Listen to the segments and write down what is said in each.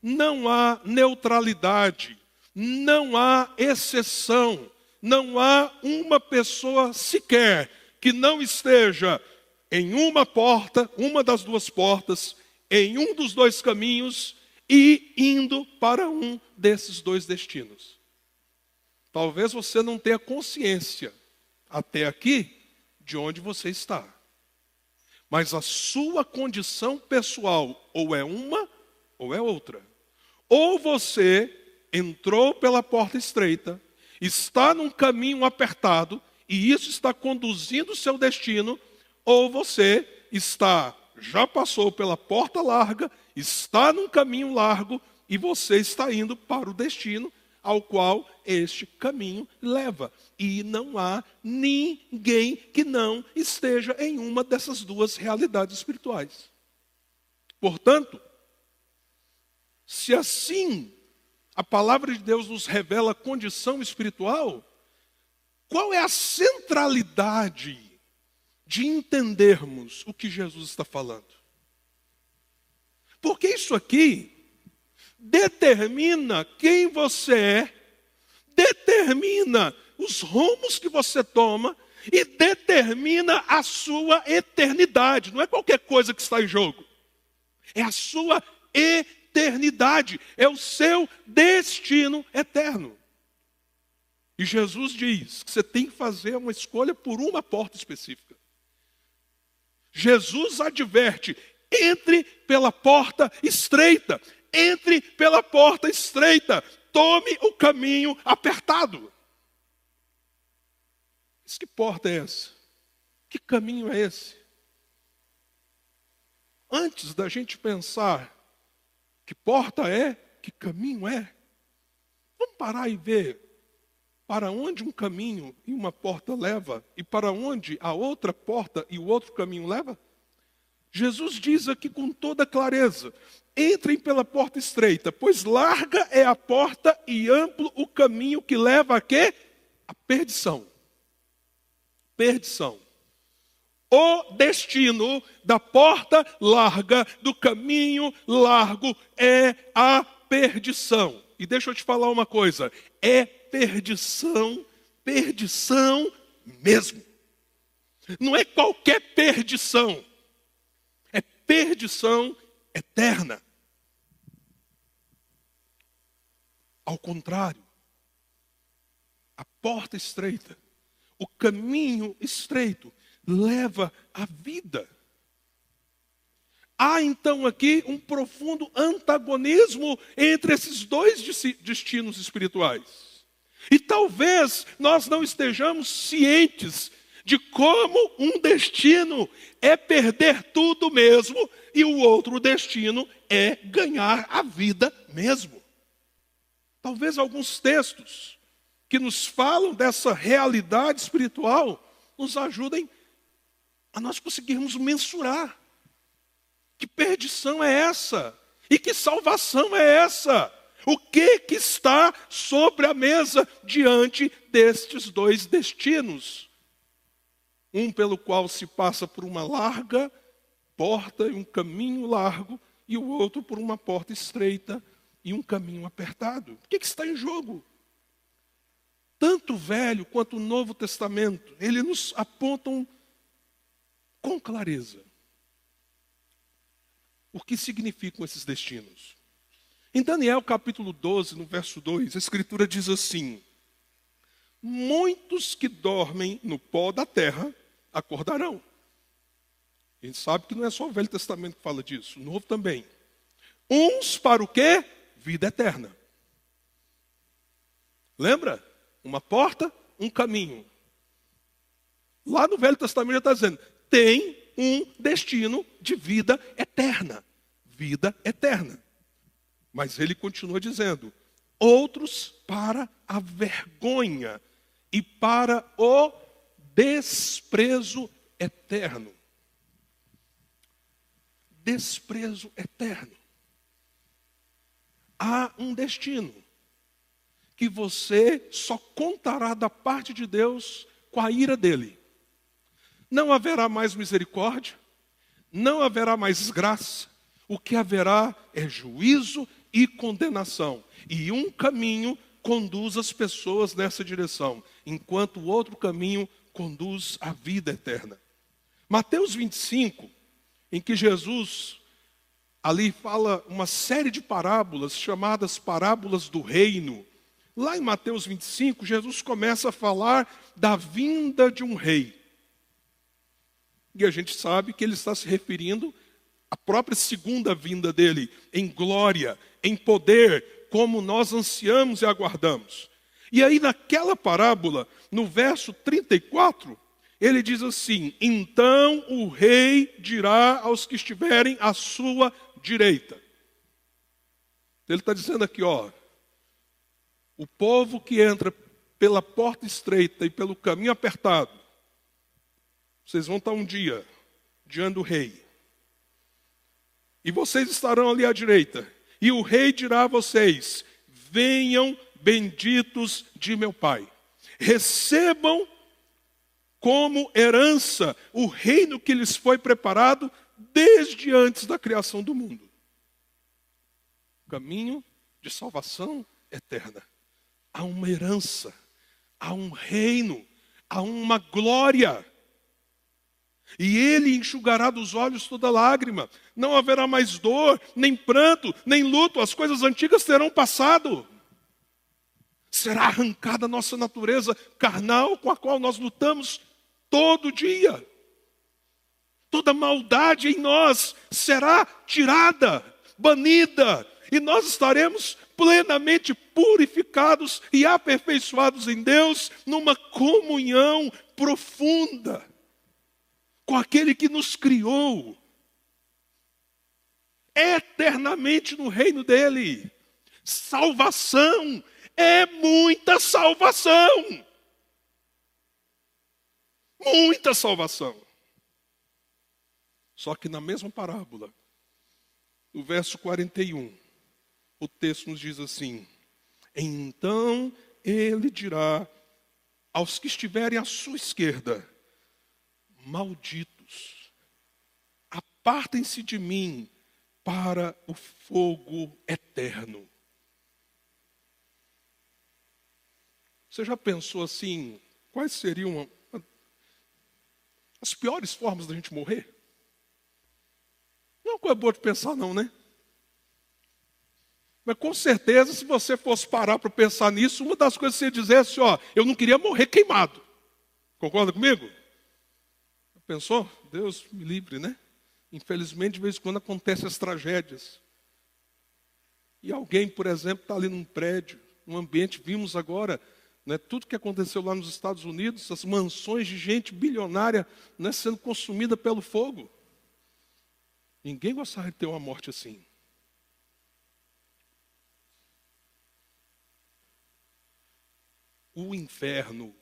não há neutralidade, não há exceção, não há uma pessoa sequer que não esteja em uma porta, uma das duas portas, em um dos dois caminhos e indo para um desses dois destinos. Talvez você não tenha consciência até aqui de onde você está. Mas a sua condição pessoal ou é uma ou é outra. Ou você entrou pela porta estreita, está num caminho apertado e isso está conduzindo o seu destino, ou você já passou pela porta larga, está num caminho largo e você está indo para o destino ao qual este caminho leva. E não há ninguém que não esteja em uma dessas duas realidades espirituais. Portanto, se assim a palavra de Deus nos revela a condição espiritual, qual é a centralidade de entendermos o que Jesus está falando? Porque isso aqui determina quem você é, determina os rumos que você toma e determina a sua eternidade. Não é qualquer coisa que está em jogo. É a sua eternidade, é o seu destino eterno. E Jesus diz que você tem que fazer uma escolha por uma porta específica. Jesus adverte: entre pela porta estreita. Entre pela porta estreita. Tome o caminho apertado. Mas que porta é essa? Que caminho é esse? Antes da gente pensar que porta é, que caminho é, vamos parar e ver para onde um caminho e uma porta leva e para onde a outra porta e o outro caminho leva? Jesus diz aqui com toda clareza: entrem pela porta estreita, pois larga é a porta e amplo o caminho que leva a quê? A perdição. Perdição. O destino da porta larga, do caminho largo, é a perdição. E deixa eu te falar uma coisa: é perdição, perdição mesmo. Não é qualquer perdição. É perdição eterna. Ao contrário, a porta estreita, o caminho estreito, leva à vida. Há então aqui um profundo antagonismo entre esses dois destinos espirituais. E talvez nós não estejamos cientes de como um destino é perder tudo mesmo e o outro destino é ganhar a vida mesmo. Talvez alguns textos que nos falam dessa realidade espiritual nos ajudem a nós conseguirmos mensurar que perdição é essa e que salvação é essa. O que está sobre a mesa diante destes dois destinos? Um pelo qual se passa por uma larga porta e um caminho largo, e o outro por uma porta estreita e um caminho apertado. O que está em jogo? Tanto o Velho quanto o Novo Testamento, eles nos apontam com clareza o que significam esses destinos. Em Daniel capítulo 12, no verso 2, a Escritura diz assim: muitos que dormem no pó da terra acordarão. A gente sabe que não é só o Velho Testamento que fala disso, o Novo também. Uns para o quê? Vida eterna. Lembra? Uma porta, um caminho. Lá no Velho Testamento já está dizendo: tem um destino de vida eterna. Vida eterna. Mas ele continua dizendo: outros para a vergonha e para o desprezo eterno. Desprezo eterno. Há um destino que você só contará da parte de Deus com a ira dele. Não haverá mais misericórdia, não haverá mais graça. O que haverá é juízo e condenação. E um caminho conduz as pessoas nessa direção, enquanto o outro caminho conduz à vida eterna. Mateus 25, em que Jesus ali fala uma série de parábolas chamadas parábolas do reino. Lá em Mateus 25, Jesus começa a falar da vinda de um rei. E a gente sabe que ele está se referindo à própria segunda vinda dele, em glória, em poder, como nós ansiamos e aguardamos. E aí naquela parábola, no verso 34, ele diz assim: então o rei dirá aos que estiverem à sua direita. Ele está dizendo aqui, ó, o povo que entra pela porta estreita e pelo caminho apertado, vocês vão estar um dia diante do rei. E vocês estarão ali à direita. E o rei dirá a vocês: venham benditos de meu Pai. Recebam como herança o reino que lhes foi preparado desde antes da criação do mundo. Caminho de salvação eterna. Há uma herança, há um reino, há uma glória. E ele enxugará dos olhos toda lágrima. Não haverá mais dor, nem pranto, nem luto. As coisas antigas terão passado. Será arrancada a nossa natureza carnal com a qual nós lutamos todo dia. Toda maldade em nós será tirada, banida. E nós estaremos plenamente purificados e aperfeiçoados em Deus, numa comunhão profunda com aquele que nos criou, eternamente no reino dele. Salvação é muita salvação. Muita salvação. Só que na mesma parábola, no verso 41, o texto nos diz assim: então ele dirá aos que estiverem à sua esquerda: malditos, apartem-se de mim para o fogo eterno. Você já pensou assim, quais seriam as piores formas da gente morrer? Não é uma coisa boa de pensar não, né? Mas com certeza, se você fosse parar para pensar nisso, uma das coisas que você dissesse, ó, eu não queria morrer queimado. Concorda comigo? Pensou? Deus me livre, né? Infelizmente, de vez em quando acontecem as tragédias. E alguém, por exemplo, está ali num prédio, num ambiente, vimos agora, né, tudo que aconteceu lá nos Estados Unidos, as mansões de gente bilionária, né, sendo consumida pelo fogo. Ninguém gostaria de ter uma morte assim. O inferno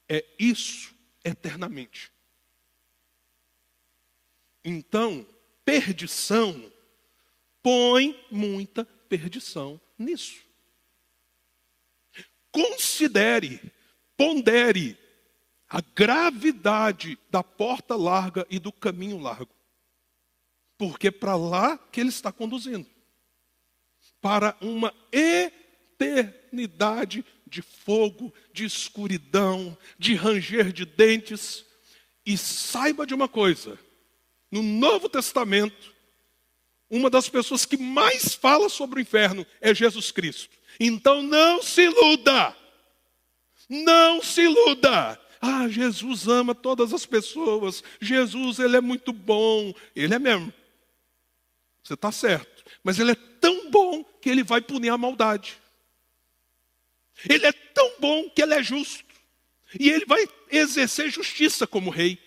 é isso eternamente. Então, perdição, põe muita perdição nisso. Considere, pondere a gravidade da porta larga e do caminho largo. Porque é para lá que ele está conduzindo. Para uma eternidade de fogo, de escuridão, de ranger de dentes. E saiba de uma coisa: no Novo Testamento, uma das pessoas que mais fala sobre o inferno é Jesus Cristo. Então não se iluda. Não se iluda. Ah, Jesus ama todas as pessoas. Jesus, ele é muito bom. Ele é mesmo. Você está certo. Mas ele é tão bom que ele vai punir a maldade. Ele é tão bom que ele é justo. E ele vai exercer justiça como rei.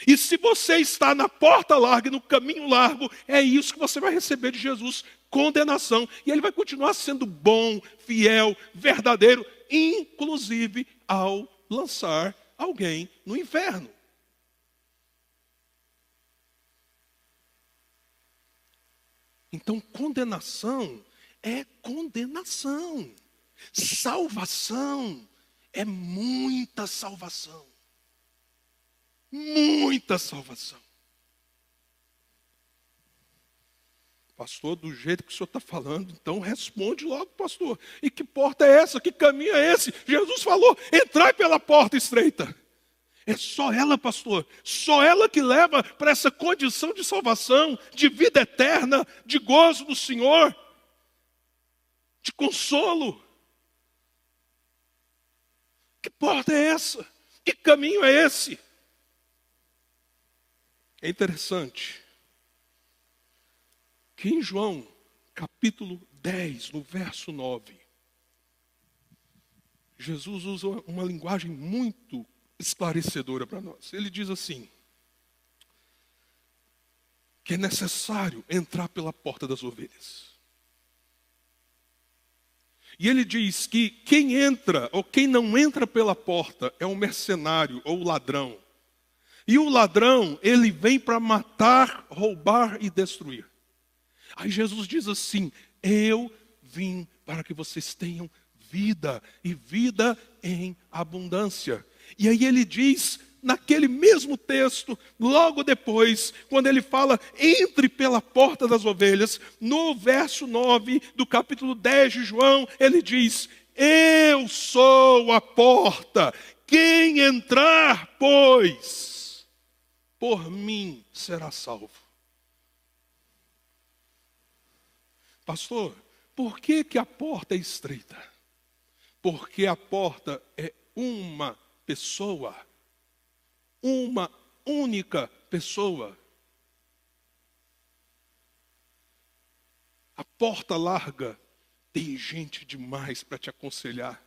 E se você está na porta larga e no caminho largo, é isso que você vai receber de Jesus: condenação. E ele vai continuar sendo bom, fiel, verdadeiro, inclusive ao lançar alguém no inferno. Então, condenação é condenação. Salvação é muita salvação. Muita salvação. Pastor, do jeito que o senhor está falando, então responde logo, pastor. E que porta é essa? Que caminho é esse? Jesus falou, entrai pela porta estreita. É só ela, pastor, só ela que leva para essa condição de salvação, de vida eterna, de gozo do Senhor, de consolo. Que porta é essa? Que caminho é esse? É interessante que em João, capítulo 10, no verso 9, Jesus usa uma linguagem muito esclarecedora para nós. Ele diz assim, que é necessário entrar pela porta das ovelhas. E ele diz que quem entra ou quem não entra pela porta é um mercenário ou ladrão. E o ladrão, ele vem para matar, roubar e destruir. Aí Jesus diz assim, eu vim para que vocês tenham vida e vida em abundância. E aí ele diz, naquele mesmo texto, logo depois, quando ele fala, entre pela porta das ovelhas, no verso 9 do capítulo 10 de João, ele diz, eu sou a porta, quem entrar, pois, por mim será salvo. Pastor, por que a porta é estreita? Porque a porta é uma pessoa, uma única pessoa. A porta larga, tem gente demais para te aconselhar.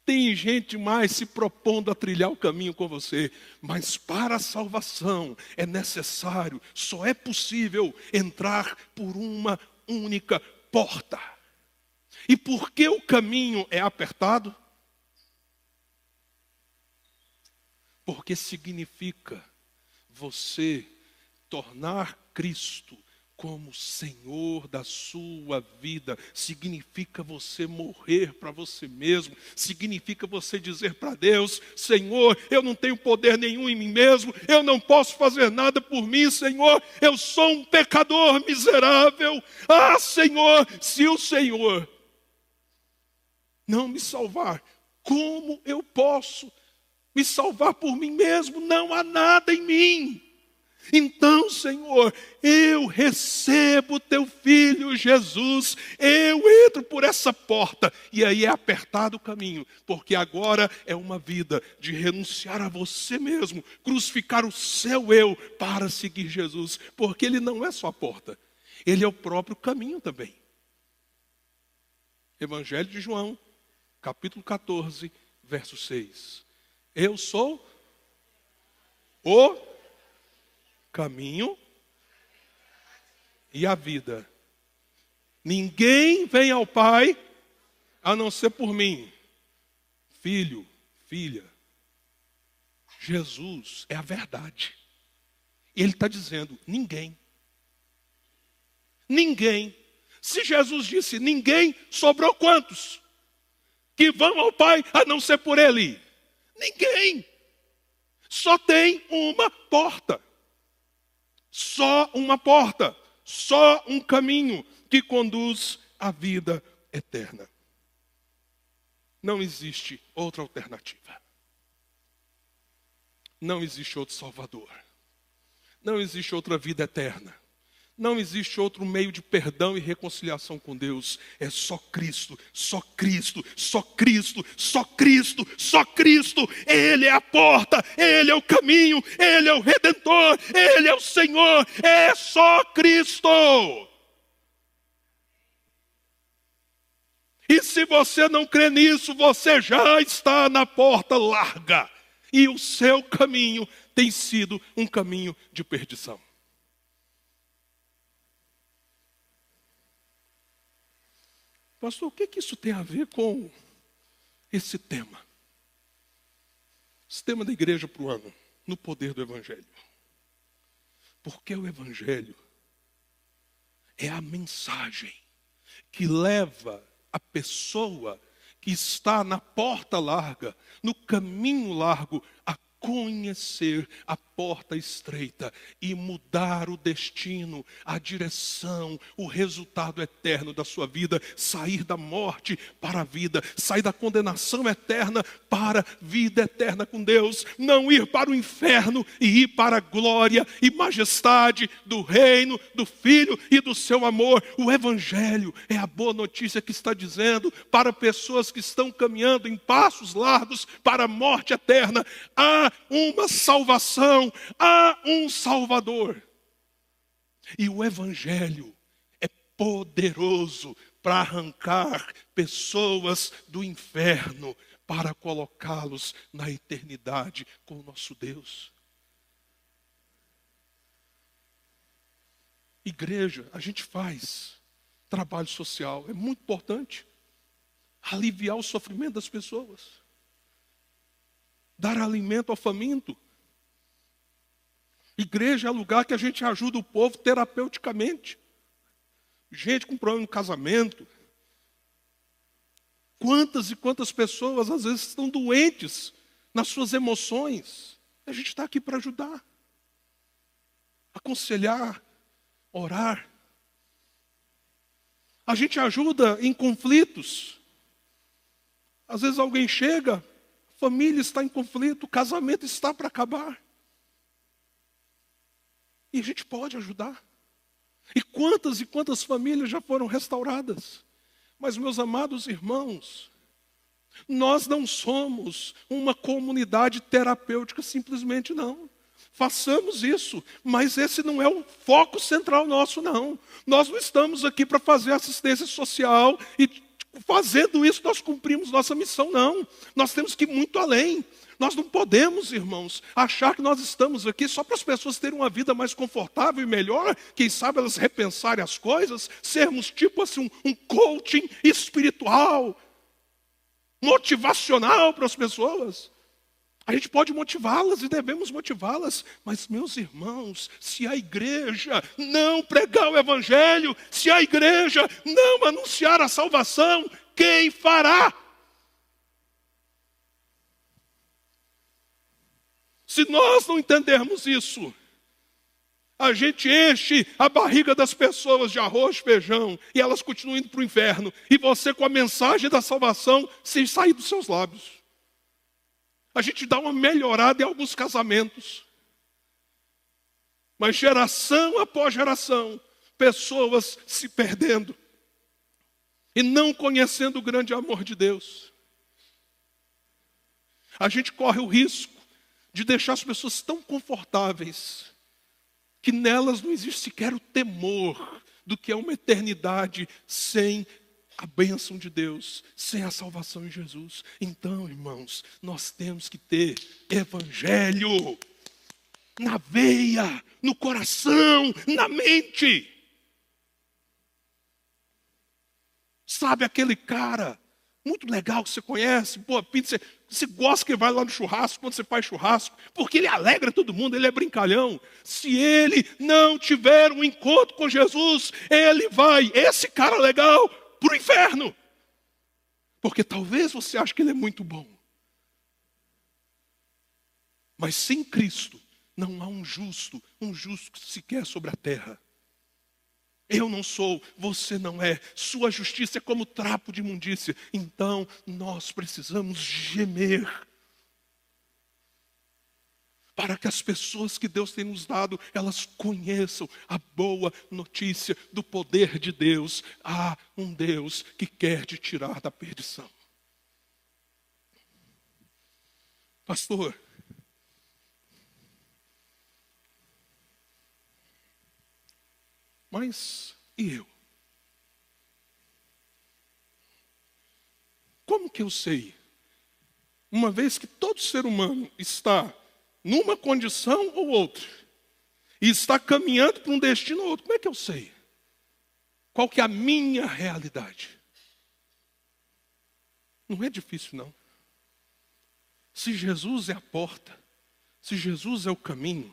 Tem gente demais se propondo a trilhar o caminho com você. Mas para a salvação é necessário, só é possível entrar por uma única porta. E por que o caminho é apertado? Porque significa você tornar Cristo como Senhor da sua vida. Significa você morrer para você mesmo. Significa você dizer para Deus, Senhor, eu não tenho poder nenhum em mim mesmo. Eu não posso fazer nada por mim, Senhor. Eu sou um pecador miserável. Ah, Senhor, se o Senhor não me salvar, como eu posso me salvar por mim mesmo? Não há nada em mim. Então, Senhor, eu recebo teu filho Jesus, eu entro por essa porta, e aí é apertado o caminho, porque agora é uma vida de renunciar a você mesmo, crucificar o seu eu para seguir Jesus, porque ele não é só a porta, ele é o próprio caminho também. Evangelho de João, capítulo 14, verso 6. Eu sou o caminho e a vida. Ninguém vem ao Pai a não ser por mim. Filho, filha, Jesus é a verdade. E ele está dizendo, ninguém. Ninguém. Se Jesus disse ninguém, sobrou quantos? Que vão ao Pai a não ser por ele? Ninguém. Só tem uma porta. Só uma porta, só um caminho que conduz à vida eterna. Não existe outra alternativa. Não existe outro Salvador. Não existe outra vida eterna. Não existe outro meio de perdão e reconciliação com Deus. É só Cristo, só Cristo, só Cristo, só Cristo, só Cristo. Ele é a porta, Ele é o caminho, Ele é o Redentor, Ele é o Senhor. É só Cristo. E se você não crê nisso, você já está na porta larga. E o seu caminho tem sido um caminho de perdição. Pastor, o que isso tem a ver com esse tema? Esse tema da igreja para o ano, no poder do Evangelho. Porque o Evangelho é a mensagem que leva a pessoa que está na porta larga, no caminho largo, a conhecer a porta estreita e mudar o destino, a direção, o resultado eterno da sua vida, sair da morte para a vida, sair da condenação eterna para a vida eterna com Deus, não ir para o inferno e ir para a glória e majestade do reino, do Filho e do seu amor. O Evangelho é a boa notícia que está dizendo para pessoas que estão caminhando em passos largos para a morte eterna: há uma salvação, há um Salvador. E o Evangelho é poderoso para arrancar pessoas do inferno, para colocá-los na eternidade com o nosso Deus. Igreja, a gente faz trabalho social, é muito importante. Aliviar o sofrimento das pessoas. Dar alimento ao faminto. Igreja é lugar que a gente ajuda o povo terapeuticamente. Gente com problema no casamento. Quantas e quantas pessoas às vezes estão doentes nas suas emoções. A gente está aqui para ajudar. Aconselhar, orar. A gente ajuda em conflitos. Às vezes alguém chega, a família está em conflito, o casamento está para acabar. E a gente pode ajudar. E quantas famílias já foram restauradas. Mas, meus amados irmãos, nós não somos uma comunidade terapêutica simplesmente, não. Façamos isso, mas esse não é o foco central nosso, não. Nós não estamos aqui para fazer assistência social e fazendo isso nós cumprimos nossa missão, não. Nós temos que ir muito além. Nós não podemos, irmãos, achar que nós estamos aqui só para as pessoas terem uma vida mais confortável e melhor, quem sabe elas repensarem as coisas, sermos tipo assim um coaching espiritual, motivacional para as pessoas. A gente pode motivá-las e devemos motivá-las, mas, meus irmãos, se a igreja não pregar o Evangelho, se a igreja não anunciar a salvação, quem fará? Se nós não entendermos isso, a gente enche a barriga das pessoas de arroz, feijão, e elas continuam indo para o inferno, e você com a mensagem da salvação sem sair dos seus lábios. A gente dá uma melhorada em alguns casamentos. Mas geração após geração, pessoas se perdendo. E não conhecendo o grande amor de Deus. A gente corre o risco de deixar as pessoas tão confortáveis, que nelas não existe sequer o temor do que é uma eternidade sem a bênção de Deus, sem a salvação em Jesus. Então, irmãos, nós temos que ter Evangelho na veia, no coração, na mente. Sabe aquele cara muito legal que você conhece, boa pinta, você gosta que vai lá no churrasco, quando você faz churrasco, porque ele alegra todo mundo, ele é brincalhão. Se ele não tiver um encontro com Jesus, ele vai, esse cara legal, para o inferno. Porque talvez você ache que ele é muito bom. Mas sem Cristo, não há um justo sequer sobre a terra. Eu não sou, você não é. Sua justiça é como trapo de imundícia. Então, nós precisamos gemer para que as pessoas que Deus tem nos dado, elas conheçam a boa notícia do poder de Deus. Há um Deus que quer te tirar da perdição. Pastor, mas e eu? Como que eu sei? Uma vez que todo ser humano está numa condição ou outra, e está caminhando para um destino ou outro, como é que eu sei? Qual que é a minha realidade? Não é difícil, não. Se Jesus é a porta, se Jesus é o caminho,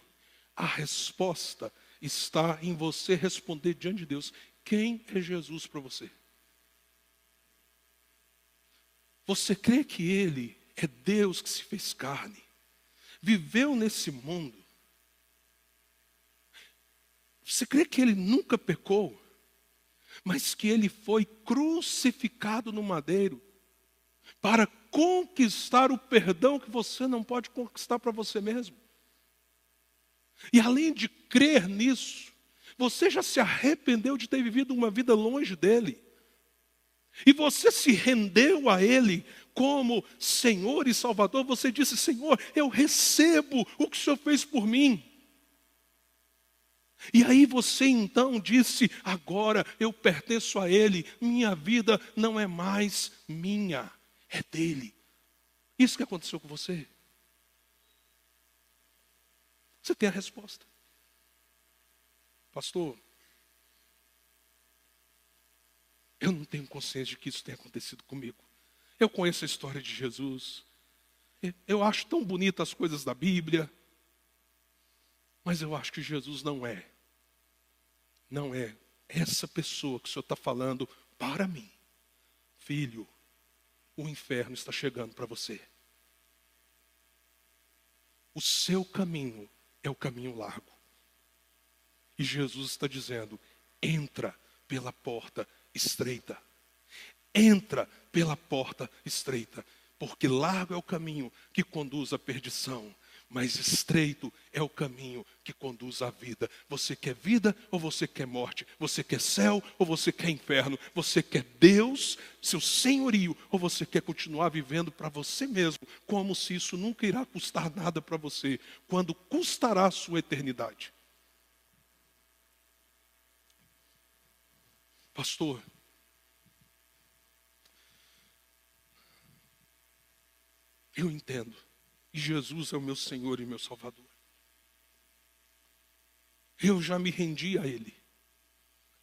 a resposta está em você responder diante de Deus. Quem é Jesus para você? Você crê que Ele é Deus que se fez carne? viveu nesse mundo, você crê que ele nunca pecou, mas que ele foi crucificado no madeiro para conquistar o perdão que você não pode conquistar para você mesmo? E além de crer nisso, você já se arrependeu de ter vivido uma vida longe dele. E você se rendeu a Ele como Senhor e Salvador. Você disse: Senhor, eu recebo o que o Senhor fez por mim. E aí você então disse: agora eu pertenço a Ele. Minha vida não é mais minha, é dele. Isso que aconteceu com você. Você tem a resposta. Pastor, eu não tenho consciência de que isso tenha acontecido comigo. Eu conheço a história de Jesus. Eu acho tão bonitas as coisas da Bíblia. Mas eu acho que Jesus não é essa pessoa que o Senhor está falando para mim. Filho, o inferno está chegando para você. O seu caminho é o caminho largo. E Jesus está dizendo: entra pela porta estreita. Entra pela porta estreita, porque largo é o caminho que conduz à perdição, mas estreito é o caminho que conduz à vida. Você quer vida ou você quer morte? Você quer céu ou você quer inferno? Você quer Deus, seu senhorio, ou você quer continuar vivendo para você mesmo, como se isso nunca irá custar nada para você, quando custará a sua eternidade? Pastor, eu entendo. E Jesus é o meu Senhor e meu Salvador. Eu já me rendi a Ele.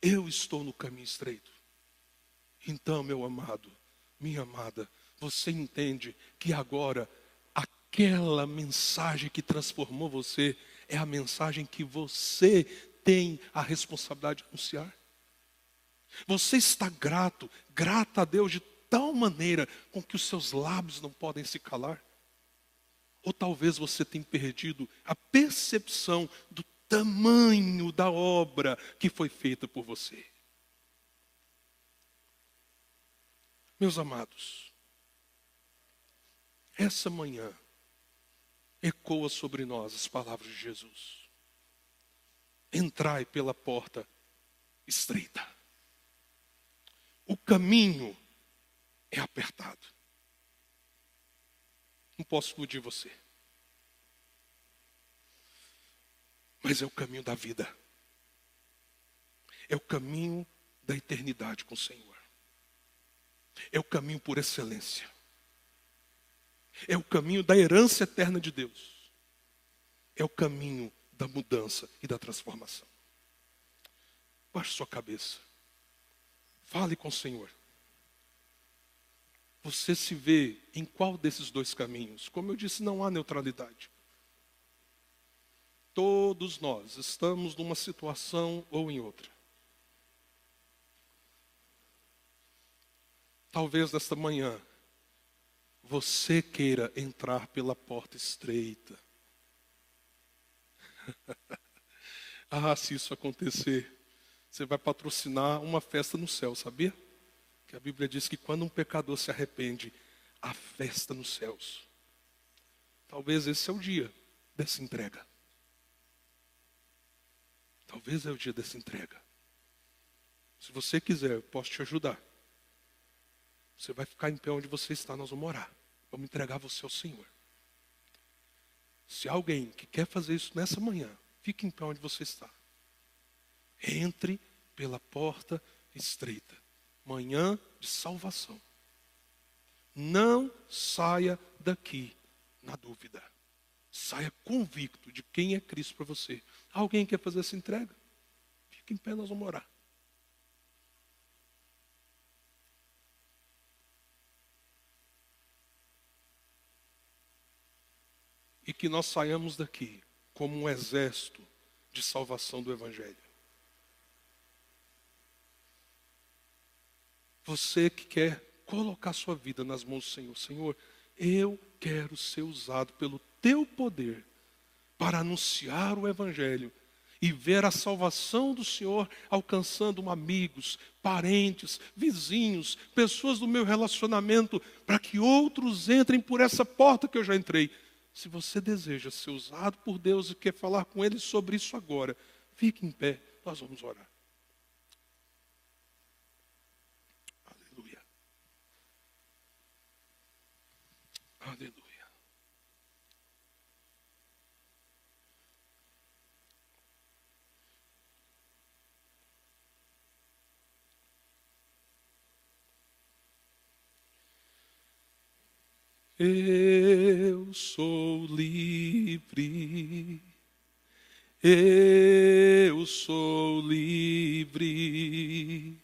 Eu estou no caminho estreito. Então, meu amado, minha amada, você entende que agora aquela mensagem que transformou você é a mensagem que você tem a responsabilidade de anunciar? Você está grata a Deus de tal maneira com que os seus lábios não podem se calar? Ou talvez você tenha perdido a percepção do tamanho da obra que foi feita por você. Meus amados, essa manhã ecoa sobre nós as palavras de Jesus: entrai pela porta estreita. O caminho é apertado. Não posso explodir você. Mas é o caminho da vida. É o caminho da eternidade com o Senhor. É o caminho por excelência. É o caminho da herança eterna de Deus. É o caminho da mudança e da transformação. Baixe sua cabeça. Fale com o Senhor. Você se vê em qual desses dois caminhos? Como eu disse, não há neutralidade. Todos nós estamos numa situação ou em outra. Talvez nesta manhã você queira entrar pela porta estreita. Ah, se isso acontecer, você vai patrocinar uma festa no céu, sabia? Que a Bíblia diz que quando um pecador se arrepende, há festa nos céus. Talvez esse é o dia dessa entrega. Talvez é o dia dessa entrega. Se você quiser, eu posso te ajudar. Você vai ficar em pé onde você está, nós vamos orar. Vamos entregar você ao Senhor. Se há alguém que quer fazer isso nessa manhã, fique em pé onde você está. Entre pela porta estreita. Manhã de salvação. Não saia daqui na dúvida. Saia convicto de quem é Cristo para você. Alguém quer fazer essa entrega? Fique em pé, nós vamos orar. E que nós saiamos daqui como um exército de salvação do Evangelho. Você que quer colocar sua vida nas mãos do Senhor. Senhor, eu quero ser usado pelo teu poder para anunciar o Evangelho e ver a salvação do Senhor alcançando amigos, parentes, vizinhos, pessoas do meu relacionamento, para que outros entrem por essa porta que eu já entrei. Se você deseja ser usado por Deus e quer falar com Ele sobre isso agora, fique em pé, nós vamos orar. Aleluia. Aleluia. Eu sou livre, eu sou livre,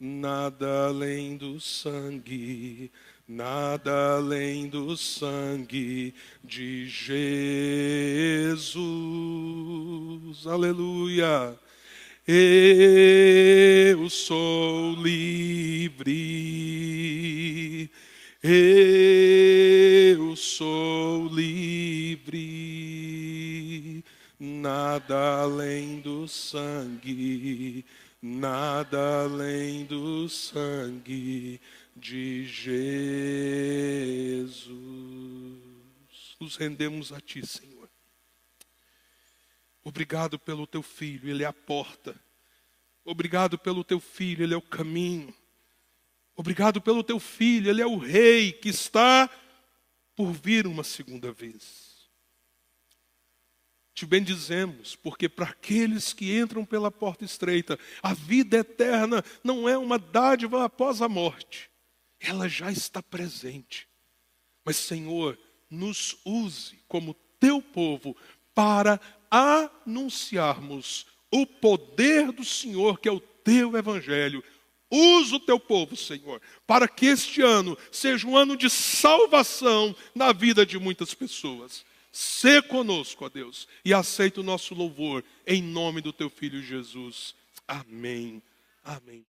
nada além do sangue, nada além do sangue de Jesus, aleluia. Eu sou livre, eu sou livre, nada além do sangue, nada além do sangue de Jesus. Nos rendemos a Ti, Senhor. Obrigado pelo Teu Filho, Ele é a porta. Obrigado pelo Teu Filho, Ele é o caminho. Obrigado pelo Teu Filho, Ele é o Rei que está por vir uma segunda vez. Te bendizemos, porque para aqueles que entram pela porta estreita, a vida eterna não é uma dádiva após a morte. Ela já está presente. Mas, Senhor, nos use como Teu povo para anunciarmos o poder do Senhor, que é o Teu Evangelho. Usa o Teu povo, Senhor, para que este ano seja um ano de salvação na vida de muitas pessoas. Sê conosco, ó Deus, e aceita o nosso louvor em nome do Teu Filho Jesus. Amém. Amém.